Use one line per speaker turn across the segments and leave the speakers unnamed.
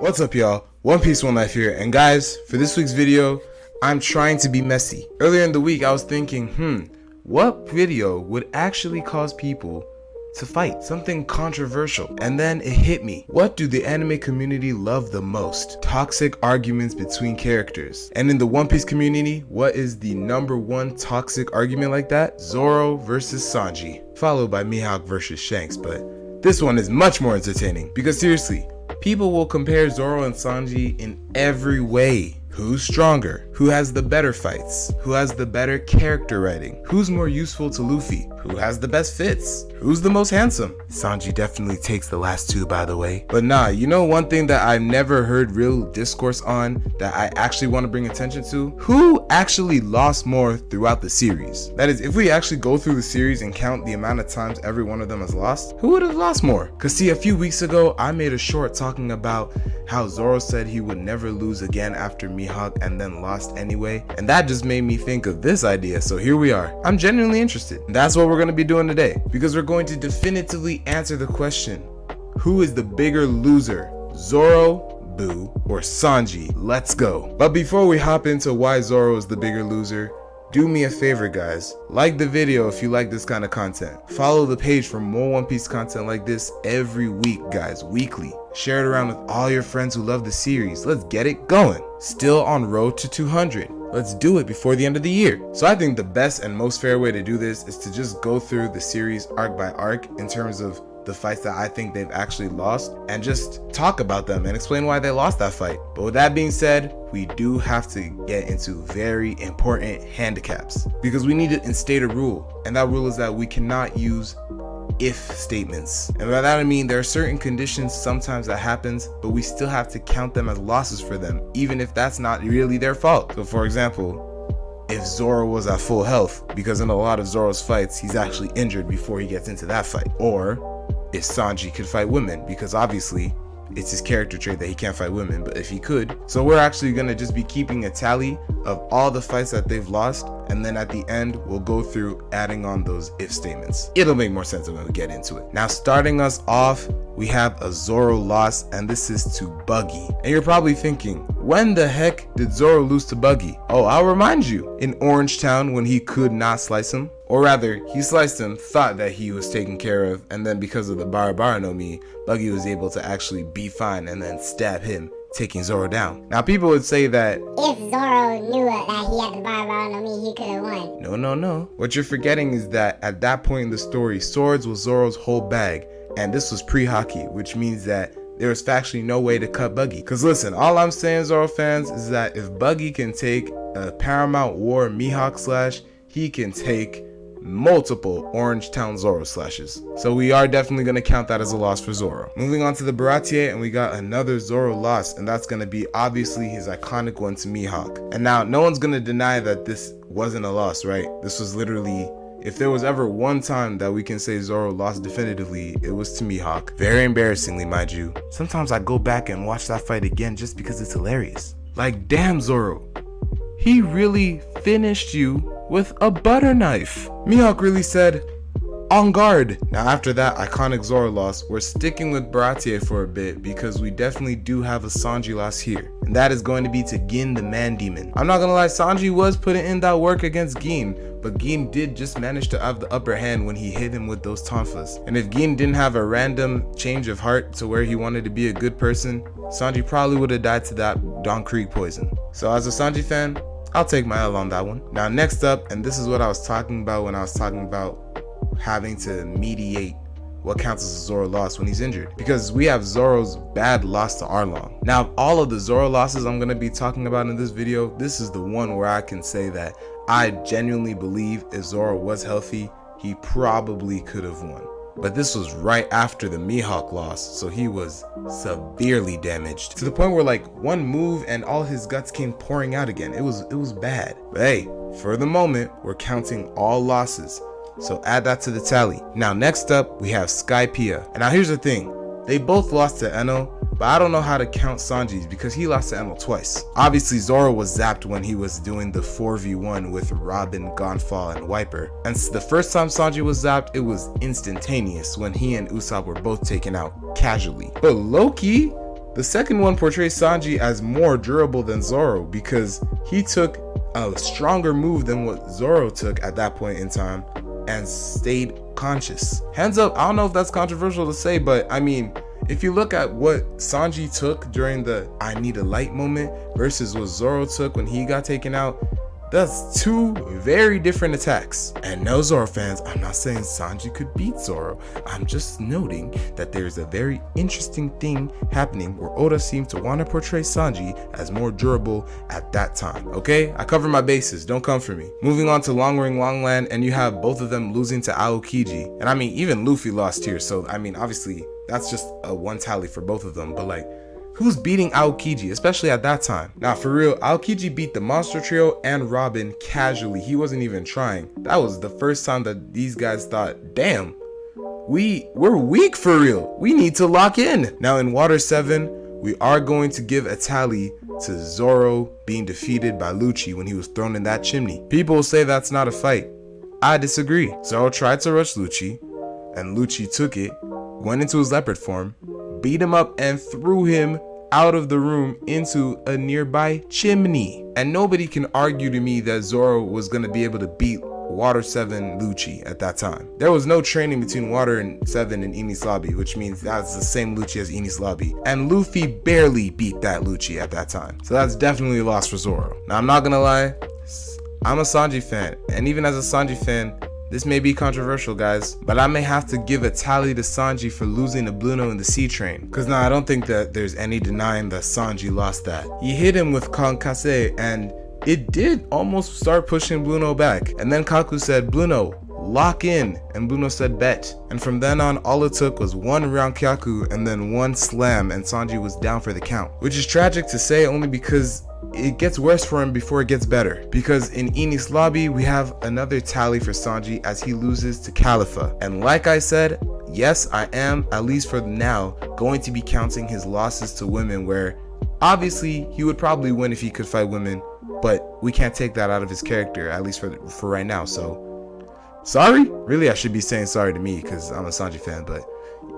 What's up, y'all? One Piece One Life here, and guys, for this week's video, I'm trying to be messy. Earlier in the week, I was thinking, what video would actually cause people to fight? Something controversial. And then it hit me. What do the anime community love the most? Toxic arguments between characters. And in the One Piece community, what is the #1 toxic argument like that? Zoro versus Sanji, followed by MIhawk versus Shanks, but this one is much more entertaining because seriously, people will compare Zoro and Sanji in every way. Who's stronger? Who has the better fights? Who has the better character writing? Who's more useful to Luffy? Who has the best fits? Who's the most handsome? Sanji definitely takes the last two, by the way. But nah, you know one thing that I've never heard real discourse on that I actually want to bring attention to? Who actually lost more throughout the series? That is, if we actually go through the series and count the amount of times every one of them has lost, who would have lost more? Cause see, a few weeks ago, I made a short talking about how Zoro said he would never lose again after MIhawk and then lost anyway. And that just made me think of this idea, so here we are. I'm genuinely interested. And that's what we're gonna be doing today, because we're going to definitively answer the question, who is the bigger loser? Zoro, Boo, or Sanji? Let's go. But before we hop into why Zoro is the bigger loser, do me a favor, guys. Like the video if you like this kind of content. Follow the page for more One Piece content like this every week, guys, weekly. Share it around with all your friends who love the series. Let's get it going. Still on road to 200. Let's do it before the end of the year. So I think the best and most fair way to do this is to just go through the series arc by arc in terms of the fights that I think they've actually lost and just talk about them and explain why they lost that fight. But with that being said, we do have to get into very important handicaps because we need to instate a rule, and that rule is that we cannot use if statements. And by that I mean there are certain conditions sometimes that happens, but we still have to count them as losses for them, even if that's not really their fault. So for example, if Zoro was at full health, because in a lot of Zoro's fights he's actually injured before he gets into that fight, or if Sanji could fight women, because obviously it's his character trait that he can't fight women, but if he could. So we're actually gonna just be keeping a tally of all the fights that they've lost, and then at the end we'll go through adding on those if statements. It'll make more sense when we get into it. Now, starting us off, we have a Zoro loss, and this is to Buggy. And you're probably thinking, when the heck did Zoro lose to Buggy? Oh, I'll remind you, in Orange Town when he could not slice him. Or rather, he sliced him, thought that he was taken care of, and then because of the Barabara no Mi, Buggy was able to actually be fine and then stab him, taking Zoro down. Now, people would say that
if Zoro knew that he had the Barabara no Mi, he could have won.
No. What you're forgetting is that at that point in the story, swords was Zoro's whole bag, and this was pre-Haki, which means that there was factually no way to cut Buggy. Cause listen, all I'm saying, Zoro fans, is that if Buggy can take a Paramount War MIhawk slash, he can take multiple Orange Town Zoro slashes. So we are definitely going to count that as a loss for Zoro. Moving on to the Baratie, and we got another Zoro loss, and that's going to be obviously his iconic one to MIhawk. And now no one's going to deny that this wasn't a loss, right? This was literally, if there was ever one time that we can say Zoro lost definitively, it was to MIhawk. Very embarrassingly, mind you. Sometimes I go back and watch that fight again just because it's hilarious. Like, damn, Zoro, he really finished you with a butter knife. MIhawk really said, on guard. Now after that iconic Zoro loss, we're sticking with Baratie for a bit because we definitely do have a Sanji loss here. And that is going to be to Gin the Man Demon. I'm not gonna lie, Sanji was putting in that work against Gin, but Gin did just manage to have the upper hand when he hit him with those tonfas. And if Gin didn't have a random change of heart to where he wanted to be a good person, Sanji probably would have died to that Don Krieg poison. So as a Sanji fan, I'll take my L on that one. Now next up, and this is what I was talking about when I was talking about having to mediate what counts as a Zoro loss when he's injured, because we have Zoro's bad loss to Arlong. Now, of all of the Zoro losses I'm going to be talking about in this video, this is the one where I can say that I genuinely believe if Zoro was healthy, he probably could have won. But this was right after the MIhawk loss, so he was severely damaged to the point where like one move and all his guts came pouring out again. It was bad. But hey, for the moment, we're counting all losses, so add that to the tally. Now next up, we have Skypiea. And now here's the thing, they both lost to Eno, but I don't know how to count Sanji's because he lost to Eno twice. Obviously, Zoro was zapped when he was doing the 4v1 with Robin, Gonfall, and Wiper. And the first time Sanji was zapped, it was instantaneous when he and Usopp were both taken out casually. But low-key, The second one portrays Sanji as more durable than Zoro because he took a stronger move than what Zoro took at that point in time and stayed conscious. Hands up, I don't know if that's controversial to say, but I mean, if you look at what Sanji took during the I need a light moment versus what Zoro took when he got taken out, that's two very different attacks. And no, Zoro fans, I'm not saying Sanji could beat Zoro. I'm just noting that there's a very interesting thing happening where Oda seemed to want to portray Sanji as more durable at that time. Okay, I cover my bases, don't come for me. Moving on to Long Ring Longland, and you have both of them losing to Aokiji. And I mean, even Luffy lost here, so I mean, obviously that's just a one tally for both of them, but like, who's beating Aokiji, especially at that time? Now, for real, Aokiji beat the Monster Trio and Robin casually. He wasn't even trying. That was the first time that these guys thought, damn, we're weak for real. We need to lock in. Now, in Water 7, we are going to give a tally to Zoro being defeated by Lucci when he was thrown in that chimney. People will say that's not a fight. I disagree. Zoro tried to rush Lucci, and Lucci took it, went into his leopard form, beat him up, and threw him out of the room into a nearby chimney. And nobody can argue to me that Zoro was going to be able to beat Water 7 Lucci at that time. There was no training between Water 7 and Enies Lobby, which means that's the same Lucci as Enies Lobby. And Luffy barely beat that Lucci at that time. So that's definitely a loss for Zoro. Now, I'm not going to lie, I'm a Sanji fan. And even as a Sanji fan, this may be controversial, guys, but I may have to give a tally to Sanji for losing to Bluno in the Sea Train. Cause now I don't think that there's any denying that Sanji lost that. He hit him with Konkase and it did almost start pushing Bluno back. And then Kaku said, Bluno, lock in. And Bluno said, bet. And from then on, all it took was one round Kyaku and then one slam and Sanji was down for the count. Which is tragic to say only because it gets worse for him before it gets better. Because in Enies Lobby, we have another tally for Sanji as he loses to Khalifa. And like I said, yes, I am, at least for now, going to be counting his losses to women where obviously he would probably win if he could fight women, but we can't take that out of his character, at least for right now. So sorry? Really, I should be saying sorry to me because I'm a Sanji fan, but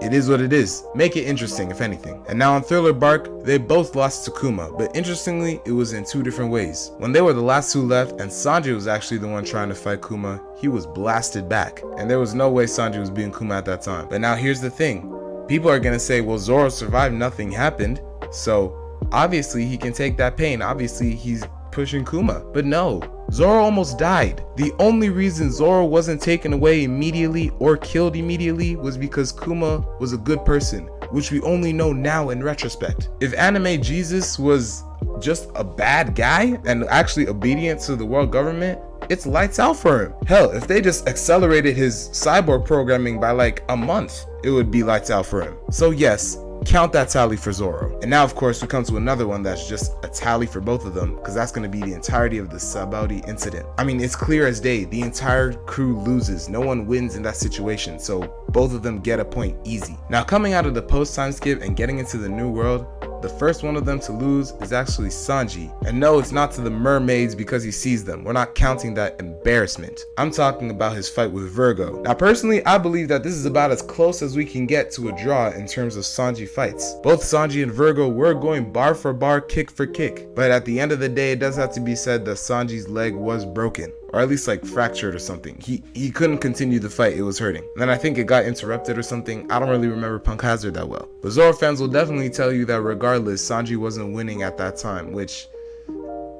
it is what it is. Make it interesting, if anything. And now on Thriller Bark, they both lost to Kuma, but interestingly, it was in two different ways. When they were the last two left and Sanji was actually the one trying to fight Kuma, he was blasted back. And there was no way Sanji was beating Kuma at that time. But now here's the thing. People are gonna say, well, Zoro survived, nothing happened. So obviously he can take that pain. Obviously he's pushing Kuma. But no, Zoro almost died. The only reason Zoro wasn't taken away immediately or killed immediately was because Kuma was a good person, which we only know now in retrospect. If Anime Jesus was just a bad guy and actually obedient to the world government, it's lights out for him. Hell, if they just accelerated his cyborg programming by like a month, it would be lights out for him. So yes, count that tally for Zoro. And now of course we come to another one that's just a tally for both of them, because that's going to be the entirety of the Sabaody incident. I mean, it's clear as day, the entire crew loses. No one wins in that situation, so both of them get a point easy. Now coming out of the post time skip and getting into the new world, the first one of them to lose is actually Sanji. And no, it's not to the mermaids because he sees them. We're not counting that embarrassment. I'm talking about his fight with Virgo. Now personally, I believe that this is about as close as we can get to a draw in terms of Sanji fights. Both Sanji and Virgo were going bar for bar, kick for kick. But at the end of the day, it does have to be said that Sanji's leg was broken. Or at least like fractured or something. He couldn't continue the fight, it was hurting. And then I think it got interrupted or something. I don't really remember Punk Hazard that well. But Zoro fans will definitely tell you that regardless, Sanji wasn't winning at that time, which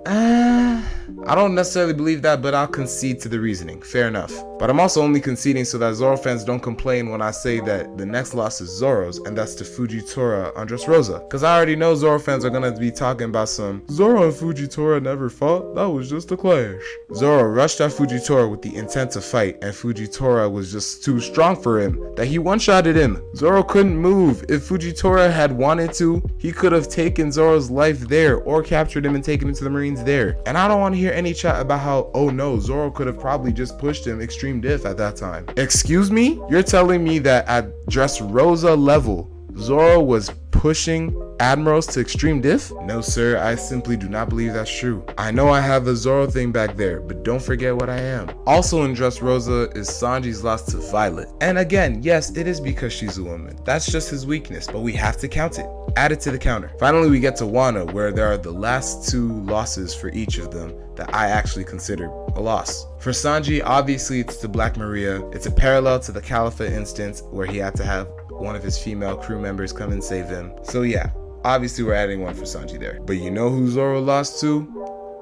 I don't necessarily believe that, but I'll concede to the reasoning. Fair enough. But I'm also only conceding so that Zoro fans don't complain when I say that the next loss is Zoro's, and that's to Fujitora on Dressrosa. Because I already know Zoro fans are going to be talking about some Zoro and Fujitora never fought, that was just a clash. Zoro rushed at Fujitora with the intent to fight, and Fujitora was just too strong for him that he one-shotted him. Zoro couldn't move. If Fujitora had wanted to, he could have taken Zoro's life there or captured him and taken him to the Marines there. And I don't want to hear any chat about how, oh no, Zoro could have probably just pushed him extreme diff at that time. Excuse me? You're telling me that at Dressrosa level, Zoro was pushing admirals to extreme diff? No sir, I simply do not believe that's true. I know I have a Zoro thing back there, but don't forget what I am. Also in Dressrosa is Sanji's loss to Violet. And again, yes, it is because she's a woman. That's just his weakness, but we have to count it. added to the counter. Finally, we get to Wano, where there are the last 2 losses for each of them that I actually consider a loss. For Sanji, obviously it's the Black Maria. It's a parallel to the Caliphate instance where he had to have one of his female crew members come and save him. So yeah, obviously we're adding 1 for Sanji there. But you know who Zoro lost to?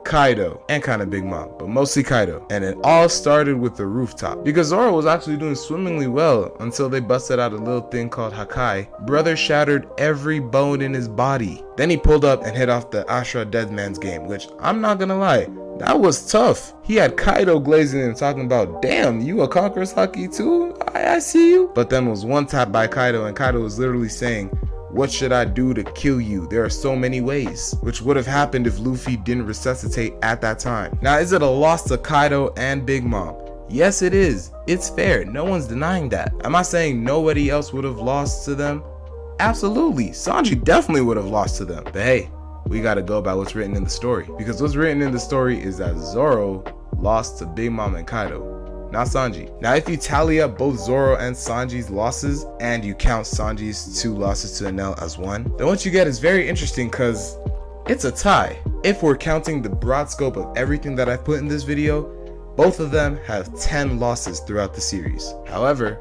Kaido, and kind of Big Mom, but mostly Kaido. And it all started with the rooftop, because Zoro was actually doing swimmingly well until they busted out a little thing called Hakai. Brother shattered every bone in his body. Then he pulled up and hit off the Ashra Dead Man's game, which I'm not gonna lie, that was tough. He had Kaido glazing him, talking about, damn, you a Conqueror's Haki too? I see you. But then was one tap by Kaido, and Kaido was literally saying, what should I do to kill you? There are so many ways, which would have happened if Luffy didn't resuscitate at that time. Now, is it a loss to Kaido and Big Mom? Yes, it is. It's fair. No one's denying that. Am I saying nobody else would have lost to them? Absolutely. Sanji definitely would have lost to them. But hey, we gotta go by what's written in the story. Because what's written in the story is that Zoro lost to Big Mom and Kaido, not Sanji. Now, if you tally up both Zoro and Sanji's losses, and you count Sanji's 2 losses to Enel as 1, then what you get is very interesting because it's a tie. If we're counting the broad scope of everything that I've put in this video, both of them have 10 losses throughout the series. However,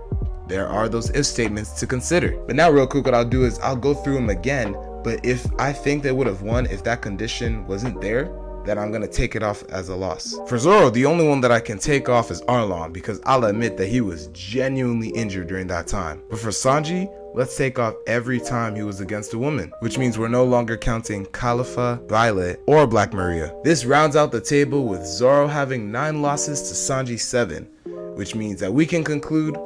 there are those if statements to consider. But now real quick, what I'll do is I'll go through them again, but if I think they would have won if that condition wasn't there, then I'm gonna take it off as a loss. For Zoro, the only one that I can take off is Arlong, because I'll admit that he was genuinely injured during that time. But for Sanji, let's take off every time he was against a woman, which means we're no longer counting Khalifa, Violet, or Black Maria. This rounds out the table with Zoro having 9 losses to Sanji 7, which means that we can conclude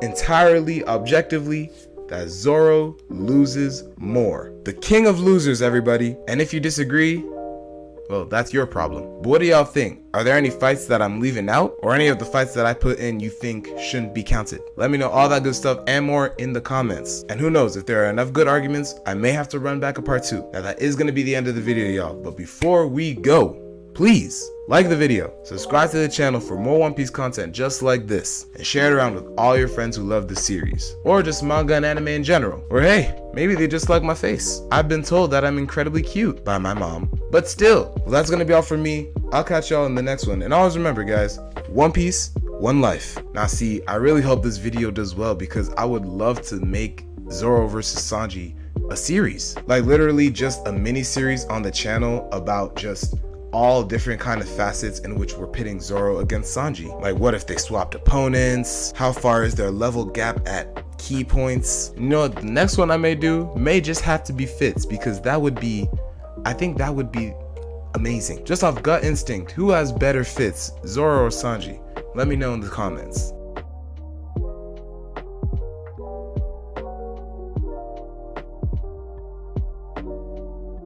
entirely objectively that Zoro loses more. The king of losers, everybody. And if you disagree, well, that's your problem. But what do y'all think? Are there any fights that I'm leaving out, or any of the fights that I put in you think shouldn't be counted? Let me know all that good stuff and more in the comments. And who knows, if there are enough good arguments, I may have to run back a part 2. Now that is going to be the end of the video, y'all. But before we go, please like the video, subscribe to the channel for more One Piece content just like this, and share it around with all your friends who love the series, or just manga and anime in general. Or hey, maybe they just like my face. I've been told that I'm incredibly cute by my mom. But still, well, that's gonna be all for me. I'll catch y'all in the next one, and always remember guys, One Piece, one life. Now see, I really hope this video does well, because I would love to make Zoro versus Sanji a series, like literally just a mini series on the channel about just all different kind of facets in which we're pitting Zoro against Sanji. Like, what if they swapped opponents? How far is their level gap at key points? You know, the next one I may do may just have to be fits, because that would be, I think that would be amazing. Just off gut instinct, who has better fits, Zoro or Sanji? Let me know in the comments.